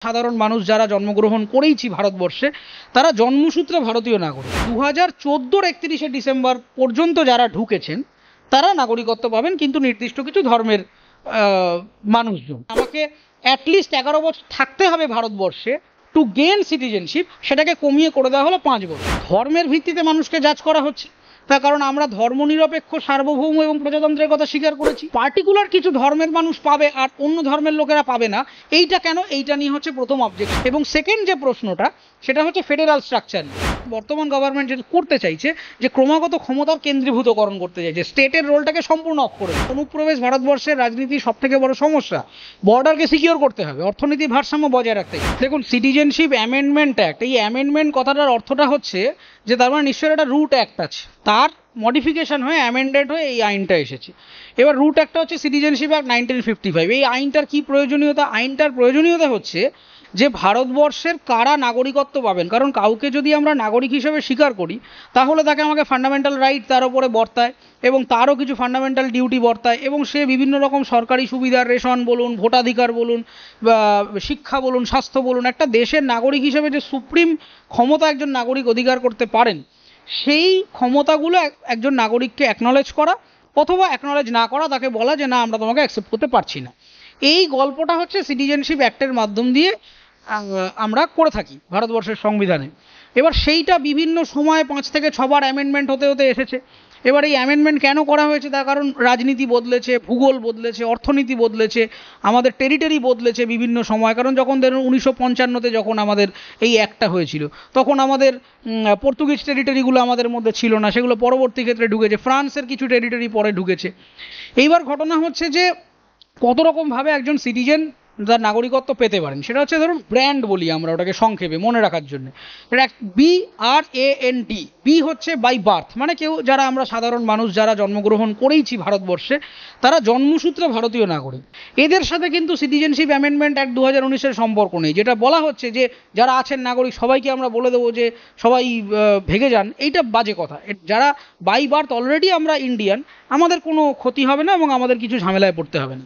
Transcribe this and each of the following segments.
সাধারণ মানুষ যারা জন্মগ্রহণ করেইছি ভারতবর্ষে তারা জন্মসূত্রে ভারতীয় নাগরিক। 2014 31শে ডিসেম্বর পর্যন্ত যারা ঢুকেছেন তারা নাগরিকত্ব পাবেন, কিন্তু নির্দিষ্ট কিছু ধর্মের মানুষজন। আমাকে অ্যাটলিস্ট 11 বছর থাকতে হবে ভারতবর্ষে টু গেইন সিটিজেনশিপ, সেটাকে কমিয়ে করে দেওয়া হলো 5 বছর। ধর্মের ভিত্তিতে মানুষকে জাজ করা হচ্ছে, তার কারণ আমরা ধর্মনিরপেক্ষ সার্বভৌম এবং প্রজাতন্ত্রের কথা স্বীকার করেছি। পার্টিকুলার কিছু ধর্মের মানুষ পাবে আর অন্য ধর্মের লোকেরা পাবে না, এইটা কেন? এইটা নিয়ে হচ্ছে প্রথম অবজেক্ট। এবং সেকেন্ড যে প্রশ্নটা সেটা হচ্ছে ফেডারাল স্ট্রাকচার। বর্তমান গভর্নমেন্ট যেটা করতে চাইছে যে ক্রমাগত ক্ষমতার কেন্দ্রীভূতকরণ করতে চাইছে, স্টেটের রোলটাকে সম্পূর্ণ অফ করে। অনুপ্রবেশ ভারতবর্ষের রাজনীতির সব থেকে বড় সমস্যা। বর্ডারকে সিকিউর করতে হবে, অর্থনীতির ভারসাম্য বজায় রাখতে হবে। দেখুন, সিটিজেনশিপ অ্যামেন্ডমেন্ট অ্যাক্ট, এই অ্যামেন্ডমেন্ট কথাটার অর্থটা হচ্ছে যে তার মানে নিশ্চয়ই একটা রুট অ্যাক্ট আছে, তার মডিফিকেশন হয়ে অ্যামেন্ডেড হয়ে এই আইনটা এসেছে। এবার রুট একটা হচ্ছে সিটিজেনশিপ অ্যাক্ট 1955। এই আইনটার কি প্রয়োজনীয়তা? আইনটার প্রয়োজনীয়তা হচ্ছে যে ভারতবর্ষের কারা নাগরিকত্ব পাবেন, কারণ কাউকে যদি আমরা নাগরিক হিসেবে স্বীকার করি তাহলে তাকে আমাকে ফান্ডামেন্টাল রাইট তার উপরে বর্তায় এবং তারও কিছু ফান্ডামেন্টাল ডিউটি বর্তায়, এবং সে বিভিন্ন রকম সরকারি সুবিধার, রেশন বলুন, ভোটাধিকার বলুন, বা শিক্ষা বলুন, স্বাস্থ্য বলুন, একটা দেশের নাগরিক হিসেবে যে সুপ্রিম ক্ষমতা একজন নাগরিক অধিকার করতে পারেন, সেই ক্ষমতাগুলো একজন নাগরিককে অ্যাকনলেজ করা অথবা অ্যাকনলেজ না করা, তাকে বলা যে না, আমরা তোমাকে অ্যাকসেপ্ট করতে পারছি না। এই গল্পটা হচ্ছে সিটিজেনশিপ অ্যাক্টের মাধ্যম দিয়ে আমরা করে থাকি ভারতবর্ষের সংবিধানে। এবার সেইটা বিভিন্ন সময় 5 থেকে 6 বার অ্যামেন্ডমেন্ট হতে হতে এসেছে। এবার এই অ্যামেন্ডমেন্ট কেন করা হয়েছে? তার কারণ রাজনীতি বদলেছে, ভূগোল বদলেছে, অর্থনীতি বদলেছে, আমাদের টেরিটরি বদলেছে বিভিন্ন সময়। কারণ যখন ধরুন 1955-তে যখন আমাদের এই অ্যাক্টটা হয়েছিল, তখন আমাদের পর্তুগিজ টেরিটরিগুলো আমাদের মধ্যে ছিল না, সেগুলো পরবর্তী ক্ষেত্রে ঢুকেছে। ফ্রান্সের কিছু টেরিটরি পরে ঢুকেছে। এইবার ঘটনা হচ্ছে যে কত রকমভাবে একজন সিটিজেন যার নাগরিকত্ব পেতে পারেন, সেটা হচ্ছে ধরুন ব্র্যান্ড বলি আমরা ওটাকে সংক্ষেপে মনে রাখার জন্য। BRAND, বি হচ্ছে বাই বার্থ, মানে কেউ যারা আমরা সাধারণ মানুষ যারা জন্মগ্রহণ করেইছি ভারতবর্ষে তারা জন্মসূত্রে ভারতীয় নাগরিক। এদের সাথে কিন্তু সিটিজেনশিপ অ্যামেন্ডমেন্ট অ্যাক্ট 2019-এর সম্পর্ক নেই। যেটা বলা হচ্ছে যে যারা আছেন নাগরিক সবাইকে আমরা বলে দেবো যে সবাই ভেগে যান, এইটা বাজে কথা। যারা বাই বার্থ অলরেডি আমরা ইন্ডিয়ান, আমাদের কোনো ক্ষতি হবে না এবং আমাদের কিছু ঝামেলায় পড়তে হবে না।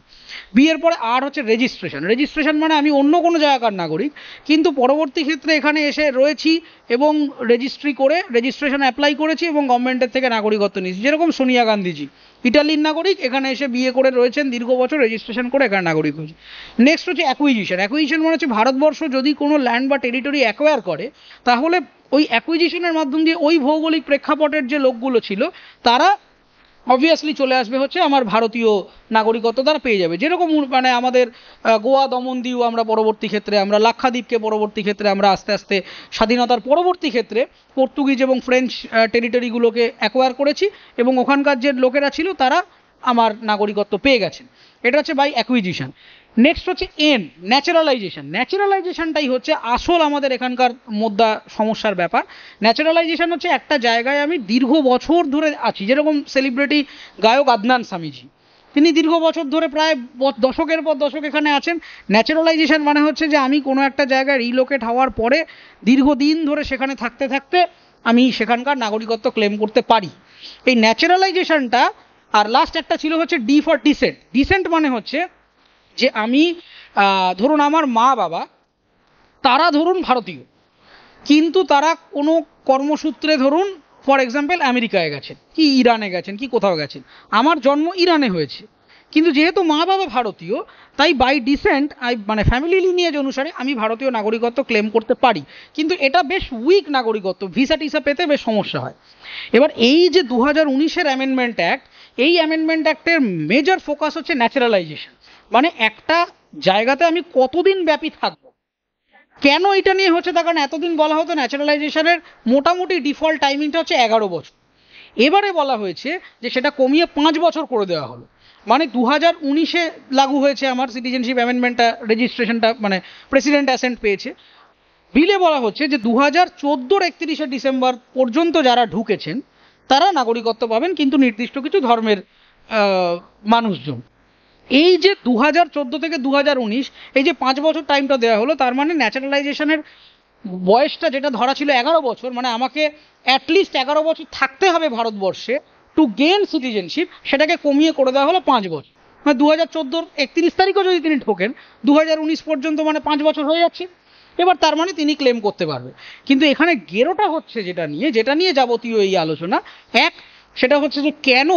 বি এর পরে আর হচ্ছে রেজিস্ট্রেশন। রেজিস্ট্রেশন মানে আমি অন্য কোনো জায়গাকার নাগরিক, কিন্তু পরবর্তী ক্ষেত্রে এখানে এসে রয়েছি এবং রেজিস্ট্রি করে রেজিস্ট্রেশন অ্যাপ্লাই করেছি এবং গভর্নমেন্টের থেকে নাগরিকত্ব নিয়েছি। যেরকম সোনিয়া গান্ধীজি ইটালির নাগরিক, এখানে এসে বিয়ে করে রয়েছেন দীর্ঘ বছর, রেজিস্ট্রেশন করে এখানে নাগরিক হয়েছে। নেক্সট হচ্ছে অ্যাকুইজিশন। অ্যাকুইজিশন মানে হচ্ছে ভারতবর্ষ যদি কোনো ল্যান্ড বা টেরিটরি অ্যাকোয়ার করে, তাহলে ওই অ্যাকুইজিশনের মাধ্যম দিয়ে ওই ভৌগোলিক প্রেক্ষাপটের যে লোকগুলো ছিল তারা অবভিয়াসলি চলে আসবে হচ্ছে আমার ভারতীয় নাগরিকত্ব তারা পেয়ে যাবে। যেরকম মানে আমাদের গোয়া, দমন, দিউ আমরা পরবর্তী ক্ষেত্রে, আমরা লাক্ষাদ্বীপকে পরবর্তী ক্ষেত্রে আমরা আস্তে আস্তে স্বাধীনতার পরবর্তী ক্ষেত্রে পর্তুগিজ এবং ফ্রেঞ্চ টেরিটরিগুলোকে অ্যাকোয়ার করেছি এবং ওখানকার যে লোকেরা ছিল তারা আমার নাগরিকত্ব পেয়ে গেছেন। এটা হচ্ছে বাই অ্যাকুইজিশন। নেক্সট হচ্ছে ন্যাচারালাইজেশন। ন্যাচারালাইজেশনটাই হচ্ছে আসল আমাদের এখানকার মোদ্দা সমস্যার ব্যাপার। ন্যাচারালাইজেশন হচ্ছে একটা জায়গায় আমি দীর্ঘ বছর ধরে আছি, যেরকম সেলিব্রিটি গায়ক আদনান সামিজি, তিনি দীর্ঘ বছর ধরে প্রায় দশকের পর দশক এখানে আছেন। ন্যাচারালাইজেশন মানে হচ্ছে যে আমি কোনো একটা জায়গায় রিলোকেট হওয়ার পরে দীর্ঘদিন ধরে সেখানে থাকতে থাকতে আমি সেখানকার নাগরিকত্ব ক্লেম করতে পারি। এই ন্যাচারালাইজেশনটা। আর লাস্ট একটা ছিল হচ্ছে ডি ফর ডিসেন্ট। ডিসেন্ট মানে হচ্ছে যে আমি ধরুন আমার মা বাবা তারা ধরুন ভারতীয়, কিন্তু তারা কোনো কর্মসূত্রে ধরুন ফর এক্সাম্পল আমেরিকায় গেছেন, কি ইরানে গেছেন, কি কোথাও গেছেন। আমার জন্ম ইরানে হয়েছে, কিন্তু যেহেতু মা বাবা ভারতীয়, তাই বাই ডিসেন্ট মানে ফ্যামিলি লিনিয়েজ অনুসারে আমি ভারতীয় নাগরিকত্ব ক্লেম করতে পারি। কিন্তু এটা বেশ উইক নাগরিকত্ব, ভিসা টিসা পেতে বেশ সমস্যা হয়। এবার এই যে 2019-এর অ্যামেন্ডমেন্ট অ্যাক্ট, এই অ্যামেন্ডমেন্ট অ্যাক্টের মেজর ফোকাস হচ্ছে ন্যাচারালাইজেশন, মানে একটা জায়গাতে আমি কতদিন ব্যাপী থাকবো। কেন এটা নিয়ে হচ্ছে? তার কারণ এতদিন বলা হতো ন্যাচারালাইজেশনের মোটামুটি ডিফল্ট টাইমিংটা হচ্ছে 11 বছর। এবারে বলা হয়েছে যে সেটা কমিয়ে 5 বছর করে দেওয়া হলো। মানে 2019-এ লাগু হয়েছে আমার সিটিজেনশিপ অ্যামেন্ডমেন্টটা, রেজিস্ট্রেশনটা মানে প্রেসিডেন্ট অ্যাসেন্ট পেয়েছে। বিলে বলা হচ্ছে যে 2014 31শে ডিসেম্বর পর্যন্ত যারা ঢুকেছেন তারা নাগরিকত্ব পাবেন, কিন্তু নির্দিষ্ট কিছু ধর্মের মানুষজন। এই যে 2014 থেকে 2019 এই যে 5 বছর টাইমটা দেওয়া হলো, তার মানে ন্যাচারালাইজেশনের বয়সটা যেটা ধরা ছিল 11 বছর, মানে আমাকে অ্যাটলিস্ট 11 বছর থাকতে হবে ভারতবর্ষে টু গেইন সিটিজেনশিপ, সেটাকে কমিয়ে করে দেওয়া হলো 5 বছর। মানে 2014 31 তারিখও যদি তিনি ঢোকেন 2019 পর্যন্ত, মানে 5 বছর হয়ে যাচ্ছে। এবার তার মানে তিনি ক্লেম করতে পারবে। কিন্তু এখানে গেরোটা হচ্ছে যেটা নিয়ে যাবতীয় এই আলোচনা, এক, সেটা হচ্ছে যে কেন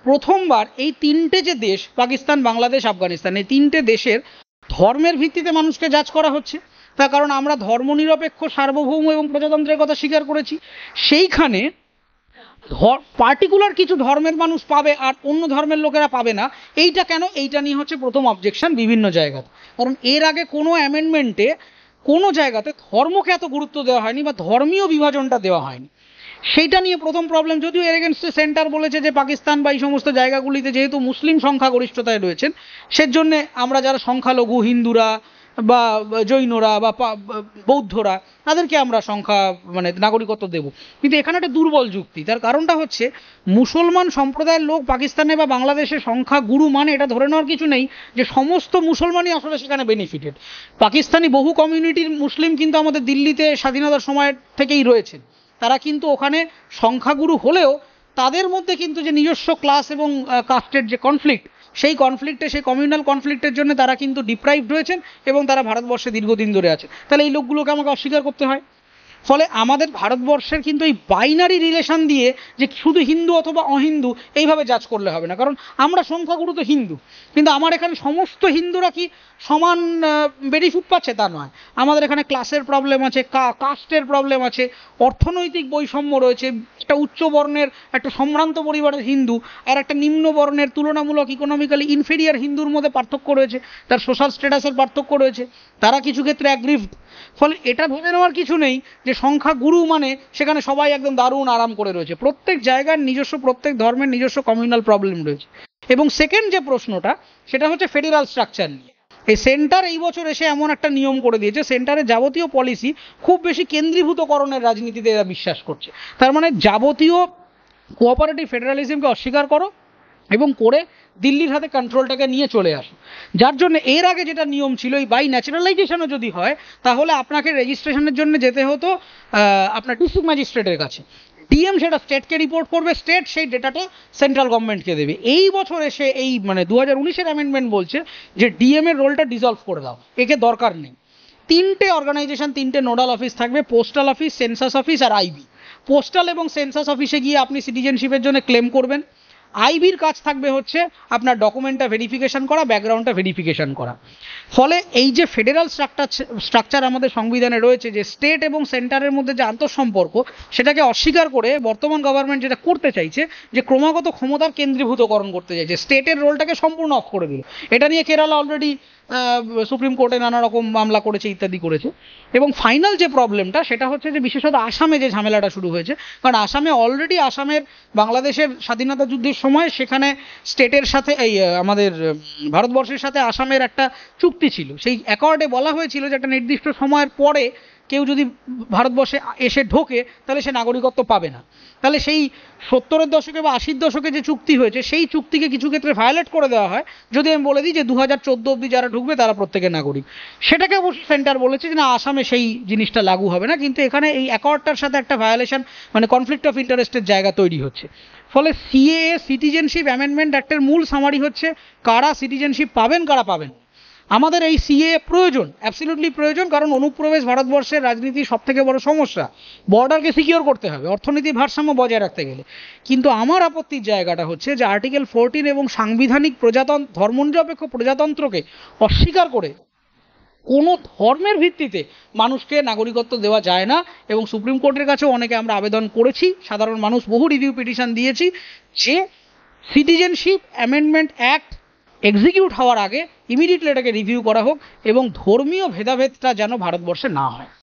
প্রথমবার এই তিনটে যে দেশ, পাকিস্তান, বাংলাদেশ, আফগানিস্তান, এই তিনটে দেশের ধর্মের ভিত্তিতে মানুষকে জাজ করা হচ্ছে। তার কারণ আমরা ধর্মনিরপেক্ষ, সার্বভৌম এবং প্রজাতন্ত্রের কথা স্বীকার করেছি। সেইখানে পার্টিকুলার কিছু ধর্মের মানুষ পাবে আর অন্য ধর্মের লোকেরা পাবে না, এইটা কেন? এইটা নিয়ে হচ্ছে প্রথম অবজেকশন বিভিন্ন জায়গাতে। কারণ এর আগে কোনো অ্যামেন্ডমেন্টে কোনো জায়গাতে ধর্মকে এত গুরুত্ব দেওয়া হয়নি বা ধর্মীয় বিভাজনটা দেওয়া হয়নি। সেইটা নিয়ে প্রথম প্রবলেম। যদিও এর এগেনস্টে সেন্টার বলেছে যে পাকিস্তান বা এই সমস্ত জায়গাগুলিতে যেহেতু মুসলিম সংখ্যাগরিষ্ঠতায় রয়েছেন, সেজন্য আমরা যারা সংখ্যালঘু হিন্দুরা বা জৈনরা বা বৌদ্ধরা, তাদেরকে আমরা মানে নাগরিকত্ব দেব। কিন্তু এখানে একটা দুর্বল যুক্তি। তার কারণটা হচ্ছে মুসলমান সম্প্রদায়ের লোক পাকিস্তানে বা বাংলাদেশে সংখ্যা গুরু, মানে এটা ধরে নেওয়ার কিছু নেই যে সমস্ত মুসলমানই আসলে সেখানে বেনিফিটেড। পাকিস্তানি বহু কমিউনিটির মুসলিম কিন্তু আমাদের দিল্লিতে স্বাধীনতার সময় থেকেই রয়েছেন। তারা কিন্তু ওখানে সংখ্যাগুরু হলেও তাদের মধ্যে কিন্তু যে নিজস্ব ক্লাস এবং কাস্টের যে কনফ্লিক্ট, সেই কনফ্লিক্টে, সেই কমিউনাল কনফ্লিক্টের জন্য তারা কিন্তু ডিপ্রাইভড হয়েছেন এবং তারা ভারতবর্ষে দীর্ঘদিন ধরে আছেন। তাহলে এই লোকগুলোকে আমাকে অস্বীকার করতে হয়। ফলে আমাদের ভারতবর্ষের কিন্তু এই বাইনারি রিলেশন দিয়ে যে শুধু হিন্দু অথবা অহিন্দু এইভাবে জাজ করলে হবে না। কারণ আমরা সংখ্যাগুরু তো হিন্দু, কিন্তু আমার এখানে সমস্ত হিন্দুরা কি সমান বেনিফিট পাচ্ছে তা নয়। আমাদের এখানে ক্লাসের প্রবলেম আছে, কাস্টের প্রবলেম আছে, অর্থনৈতিক বৈষম্য রয়েছে। একটা উচ্চ বর্ণের, একটা সম্ভ্রান্ত পরিবারের হিন্দু আর একটা নিম্ন বর্ণের তুলনামূলক ইকোনমিক্যালি ইনফেরিয়ার হিন্দুর মধ্যে পার্থক্য রয়েছে, তার সোশ্যাল স্ট্যাটাসের পার্থক্য রয়েছে, তারা কিছু ক্ষেত্রে অ্যাগ্রিভড। ফলে এটা ভেবে নেওয়ার কিছু নেই যে সংখ্যা গুরু মানে সেখানে সবাই একদম দারুণ আরাম করে রয়েছে। প্রত্যেক জায়গার নিজস্ব, প্রত্যেক ধর্মের নিজস্ব কমিউনাল প্রবলেম রয়েছে। এবং সেকেন্ড যে প্রশ্নটা, সেটা হচ্ছে ফেডারাল স্ট্রাকচার নিয়ে। এই সেন্টার এই বছর এসে এমন একটা নিয়ম করে দিয়েছে, সেন্টারের যাবতীয় পলিসি খুব বেশি কেন্দ্রীভূতকরণের রাজনীতিতে এরা বিশ্বাস করছে। তার মানে যাবতীয় কোঅপারেটিভ ফেডারালিজমকে অস্বীকার করো এবং করে দিল্লির হাতে কন্ট্রোলটাকে নিয়ে চলে আসো। যার জন্য এর আগে যেটা নিয়ম ছিল, এই বাই ন্যাচারালাইজেশনও যদি হয়, তাহলে আপনাকে রেজিস্ট্রেশনের জন্য যেতে হতো আপনার ডিস্ট্রিক্ট ম্যাজিস্ট্রেটের কাছে। ডিএম সেটা স্টেটকে রিপোর্ট করবে, স্টেট সেই ডেটাটা সেন্ট্রাল গভর্নমেন্টকে দেবে। এই বছর এসে এই মানে 2019-এর অ্যামেন্ডমেন্ট বলছে যে ডিএম এর রোলটা ডিসলভ করে দাও, একে দরকার নেই। তিনটে অর্গানাইজেশন, তিনটে নোডাল অফিস থাকবে, পোস্টাল অফিস, সেন্সাস অফিস আর আইবি। পোস্টাল এবং সেন্সাস অফিসে গিয়ে আপনি সিটিজেনশিপের জন্য ক্লেম করবেন। আইবির কাজ থাকবে হচ্ছে আপনার ডকুমেন্টটা ভেরিফিকেশন করা, ব্যাকগ্রাউন্ডটা ভেরিফিকেশন করা। ফলে এই যে ফেডারাল স্ট্রাকচার আমাদের সংবিধানে রয়েছে, যে স্টেট এবং সেন্টারের মধ্যে যে আন্তঃসম্পর্ক, সেটাকে অস্বীকার করে বর্তমান গভর্নমেন্ট যেটা করতে চাইছে, যে ক্রমাগত ক্ষমতার কেন্দ্রীভূতকরণ করতে চাইছে, স্টেটের রোলটাকে সম্পূর্ণ অফ করে দিল। এটা নিয়ে কেরালা অলরেডি সুপ্রিম কোর্টে নানা রকম মামলা করেছে, ইত্যাদি করেছে। এবং ফাইনাল যে প্রবলেমটা, সেটা হচ্ছে যে বিশেষত আসামে যে ঝামেলাটা শুরু হয়েছে। কারণ আসামে অলরেডি বাংলাদেশের স্বাধীনতা যুদ্ধের সময় সেখানে স্টেটের সাথে এই আমাদের ভারতবর্ষের সাথে আসামের একটা চুক্তি ছিল। সেই অ্যাকর্ডে বলা হয়েছিল যে একটা নির্দিষ্ট সময়ের পরে কেউ যদি ভারতবর্ষে এসে ঢোকে তাহলে সে নাগরিকত্ব পাবে না। তাহলে সেই 70-এর দশকে বা 80-র দশকে যে চুক্তি হয়েছে, সেই চুক্তিকে কিছু ক্ষেত্রে ভায়োলেট করে দেওয়া হয় যদি আমি বলে দিই যে 2014 অবধি যারা ঢুকবে তারা প্রত্যেকের নাগরিক। সেটাকে অবশ্য সেন্টার বলেছে যে না, আসামে সেই জিনিসটা লাগু হবে না। কিন্তু এখানে এই অ্যাকর্ডটার সাথে একটা ভায়োলেশন, মানে কনফ্লিক্ট অফ ইন্টারেস্টের জায়গা তৈরি হচ্ছে। ফলে সিএএ, সিটিজেনশিপ অ্যামেন্ডমেন্ট অ্যাক্টের মূল সামারি হচ্ছে কারা সিটিজেনশিপ পাবেন, কারা পাবেন। আমাদের এই সিএ প্রয়োজন, অ্যাবসলিউটলি প্রয়োজন। কারণ অনুপ্রবেশ ভারতবর্ষের রাজনীতির সব থেকে বড় সমস্যা। বর্ডারকে সিকিওর করতে হবে অর্থনীতির ভারসাম্য বজায় রাখতে গেলে। কিন্তু আমার আপত্তির জায়গাটা হচ্ছে যে আর্টিকেল 14 এবং সাংবিধানিক ধর্মনিরপেক্ষ প্রজাতন্ত্রকে অস্বীকার করে কোনো ধর্মের ভিত্তিতে মানুষকে নাগরিকত্ব দেওয়া যায় না। এবং সুপ্রিম কোর্টের কাছেও অনেকে আমরা আবেদন করেছি, সাধারণ মানুষ বহু রিভিউ পিটিশন দিয়েছি, যে সিটিজেনশিপ অ্যামেন্ডমেন্ট অ্যাক্ট এক্সিকিউট হওয়ার আগে ইমিডিয়েটলি এটাকে রিভিউ করা হোক এবং ধর্মীয় ভেদাভেদটা যেন ভারতবর্ষে না হয়।